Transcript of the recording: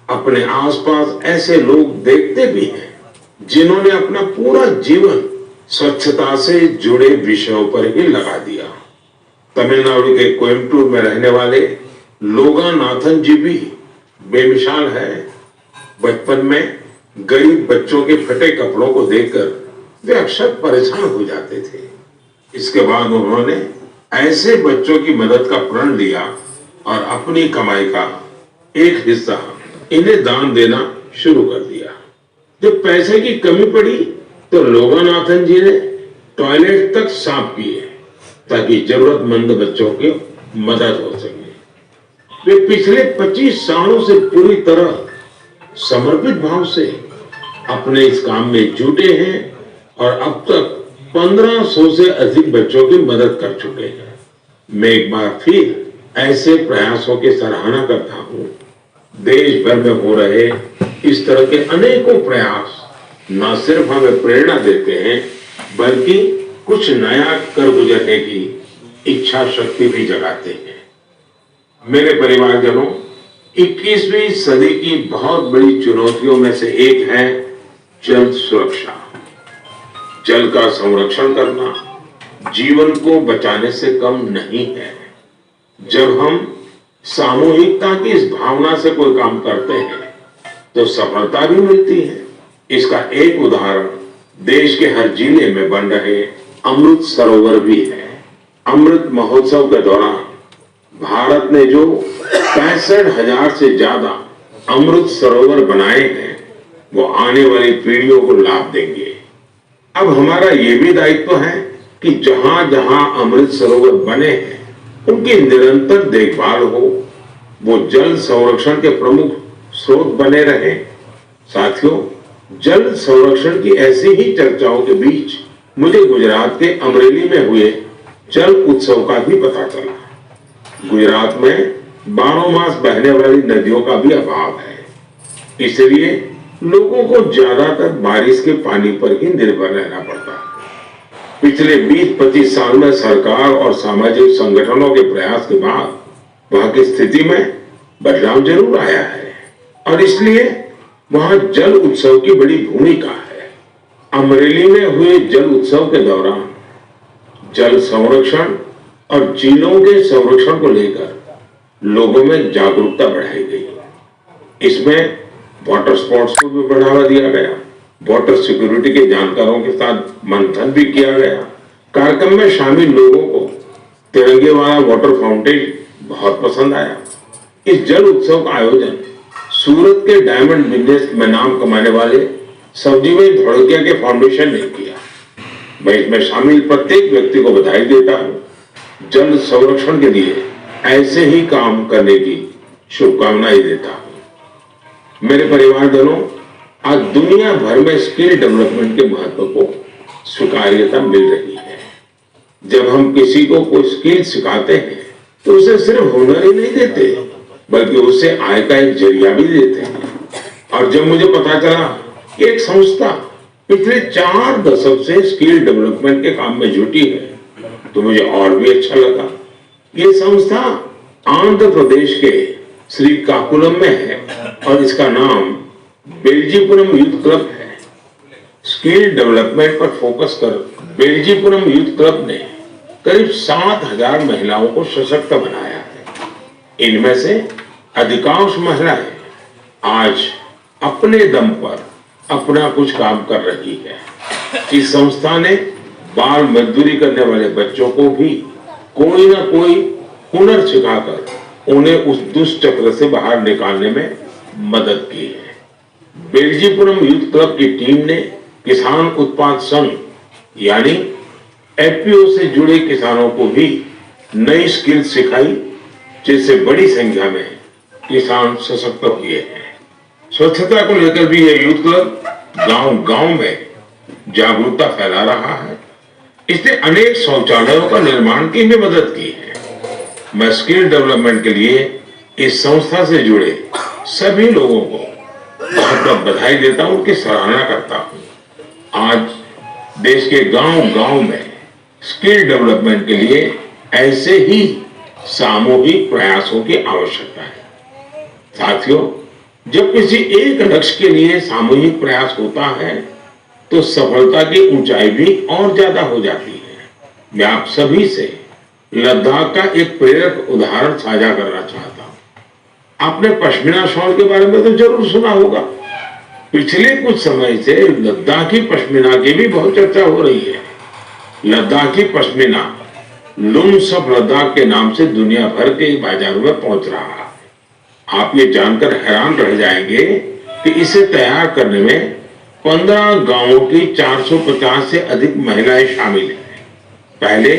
अपने आसपास ऐसे लोग देखते भी हैं जिन्होंने अपना पूरा जीवन स्वच्छता से जुड़े विषयों पर ही लगा दिया। तमिलनाडु के कोयम्बटूर में रहने वाले लोगानाथन जी भी बेमिसाल है। बचपन में गरीब बच्चों के फटे कपड़ों को देखकर वे अक्सर परेशान हो जाते थे। इसके बाद उन्होंने ऐसे बच्चों की मदद का प्रण लिया और अपनी कमाई का एक हिस्सा इन्हें दान देना शुरू कर दिया। जब पैसे की कमी पड़ी तो लोगानाथन जी ने टॉयलेट तक साफ किए ताकि जरूरतमंद बच्चों की मदद हो सके। वे पिछले 25 सालों से पूरी तरह समर्पित भाव से अपने इस काम में जुटे हैं और अब तक 1500 से अधिक बच्चों की मदद कर चुके हैं। मैं एक बार फिर ऐसे प्रयासों की सराहना करता हूं। देश भर में हो रहे इस तरह के अनेकों प्रयास न सिर्फ हमें प्रेरणा देते हैं बल्कि कुछ नया कर गुजरने की इच्छा शक्ति भी जगाते हैं। मेरे परिवारजनों, 21वीं सदी की बहुत बड़ी चुनौतियों में से एक है जल सुरक्षा। जल का संरक्षण करना जीवन को बचाने से कम नहीं है। जब हम सामूहिकता की इस भावना से कोई काम करते हैं तो सफलता भी मिलती है। इसका एक उदाहरण देश के हर जिले में बन रहे अमृत सरोवर भी है। अमृत महोत्सव के दौरान भारत ने जो 65,000 से ज्यादा अमृत सरोवर बनाए हैं वो आने वाली पीढ़ियों को लाभ देंगे। अब हमारा ये भी दायित्व है कि जहां जहां अमृत सरोवर बने हैं उनकी निरंतर देखभाल हो, वो जल संरक्षण के प्रमुख स्रोत बने रहे। साथियों, जल संरक्षण की ऐसी ही चर्चाओं के बीच मुझे गुजरात के अमरेली में हुए जल उत्सव का भी पता चला। गुजरात में 12 मास बहने वाली नदियों का भी अभाव है, इसलिए लोगों को ज्यादातर बारिश के पानी पर ही निर्भर रहना पड़ता है। पिछले 20-25 साल में सरकार और सामाजिक संगठनों के प्रयास के बाद वहां की स्थिति में बदलाव जरूर आया है और इसलिए वहां जल उत्सव की बड़ी भूमिका है। अमरेली में हुए जल उत्सव के दौरान जल संरक्षण और झीलों के संरक्षण को लेकर लोगों में जागरूकता बढ़ाई गई। इसमें वाटर स्पोर्ट्स को भी बढ़ावा दिया गया। वाटर सिक्योरिटी के जानकारों के साथ मंथन भी किया गया। कार्यक्रम में शामिल लोगों को तिरंगे वाला वाटर फाउंटेन बहुत पसंद आया। इस जल उत्सव का आयोजन सूरत के डायमंड बिजनेस में नाम कमाने वाले सब्जी भाई धोड़किया के फाउंडेशन ने किया। मैं इसमें शामिल प्रत्येक व्यक्ति को बधाई देता हूँ। जल संरक्षण के लिए ऐसे ही काम करने की शुभकामनाएं देता हूँ। मेरे परिवारजनों, आज दुनिया भर में स्किल डेवलपमेंट के महत्व को स्वीकार्यता मिल रही है। जब हम किसी को कोई स्किल सिखाते हैं तो उसे सिर्फ हुनर ही नहीं देते बल्कि उसे आय का एक जरिया भी देते हैं। और जब मुझे पता चला कि एक संस्था पिछले 4 दशक से स्किल डेवलपमेंट के काम में जुटी है तो मुझे और भी अच्छा लगा। ये संस्था आंध्र प्रदेश के श्रीकाकुलम में है और इसका नाम बेल्जीपुरम यूथ क्लब है। स्किल डेवलपमेंट पर फोकस कर बेल्जीपुरम यूथ क्लब ने करीब 7,000 महिलाओं को सशक्त बनाया है। इनमें से अधिकांश महिलाएं आज अपने दम पर अपना कुछ काम कर रही है। इस संस्था ने बाल मजदूरी करने वाले बच्चों को भी कोई ना कोई हुनर सिखाकर उन्हें उस दुष्चक्र से बाहर निकालने में मदद की है। बेल्जीपुरम यूथ क्लब की टीम ने किसान उत्पाद संघ यानी एफपीओ से जुड़े किसानों को भी नई स्किल सिखाई, जिससे बड़ी संख्या में किसान सशक्त हुए हैं। स्वच्छता को लेकर भी यह यूथ क्लब गांव-गांव में जागरूकता फैला रहा है। इसने अनेक शौचालयों का निर्माण की भी मदद की है। मैं स्किल डेवलपमेंट के लिए इस संस्था से जुड़े सभी लोगों को बहुत बहुत बधाई देता हूं, उनकी सराहना करता हूं। आज देश के गांव-गांव में स्किल डेवलपमेंट के लिए ऐसे ही सामूहिक प्रयासों की आवश्यकता है। साथियों, जब किसी एक लक्ष्य के लिए सामूहिक प्रयास होता है तो सफलता की ऊंचाई भी और ज्यादा हो जाती है। मैं आप सभी से लद्दाख का एक प्रेरक उदाहरण साझा करना चाहता हूं। आपने पश्मीना शॉल के बारे में तो जरूर सुना होगा। पिछले कुछ समय से लद्दाखी पश्मीना की भी बहुत चर्चा हो रही है। लद्दाखी पश्मीना लुम्स ऑफ लद्दाख के नाम से दुनिया भर के बाजारों में पहुंच रहा है। आप ये जानकर हैरान रह जाएंगे कि इसे तैयार करने में 15 गांवों की 450 से अधिक महिलाएं शामिल हैं। पहले